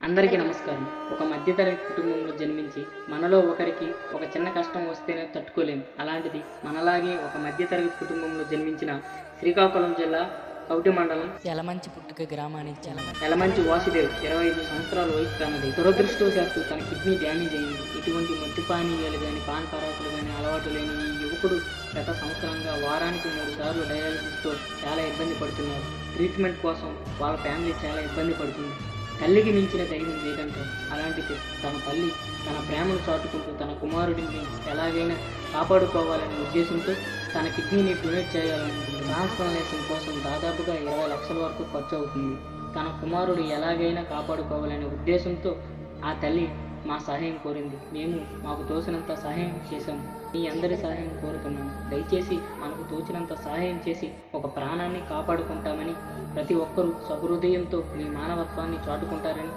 అందరికీ నమస్కారం. ఒక మధ్యతరగతి కుటుంబంలో జన్మించి, మనలో ఒకరికి ఒక చిన్న కష్టం వస్తేనే తట్టుకోలేం. అలాంటిది మనలాగే ఒక మధ్యతరగతి కుటుంబంలో జన్మించిన శ్రీకాకుళం జిల్లా కౌటి మండలం యలమంచి పుట్టుక గ్రామానికి చెందిన యలమంచి వాసుదేవ్ 25 సంవత్సరాల వయసు కన్నది. దురదృష్టవశాత్తు తన కిడ్నీ డ్యామేజ్ అయింది. ఇటువంటి మద్య పానీయాలు గాని, పాన్ పరాకులు గాని అలవాటు లేని ఈ యువకుడు గత సంవత్సరంగా వారానికి 3 సార్లు డయాలసిస్‌తో చాలా ఇబ్బంది పడుతున్నారు. ట్రీట్మెంట్ కోసం వాళ్ళ ఫ్యామిలీ చాలా ఇబ్బంది పడుతుంది. తల్లికి మించిన దైవం లేదంటారు. అలాంటిది తన తల్లి తన ప్రేమను చాటుకుంటూ తన కుమారుడిని ఎలాగైనా కాపాడుకోవాలనే ఉద్దేశంతో తన కిడ్నీని డొనేట్ చేయాలనుకుంటుంది. ట్రాన్స్‌ప్లాంటేషన్ కోసం దాదాపుగా 20 లక్షల వరకు ఖర్చు అవుతుంది. తన కుమారుడు ఎలాగైనా కాపాడుకోవాలనే ఉద్దేశంతో ఆ తల్లి మా సహాయం కోరింది. మేము మాకు తోచినంత సహాయం చేశాము. మీ అందరి సహాయం కోరుతున్నాము. దయచేసి మనకు తోచినంత సహాయం చేసి ఒక ప్రాణాన్ని కాపాడుకుంటామని ప్రతి ఒక్కరూ సహృదయంతో మీ మానవత్వాన్ని చాటుకుంటారని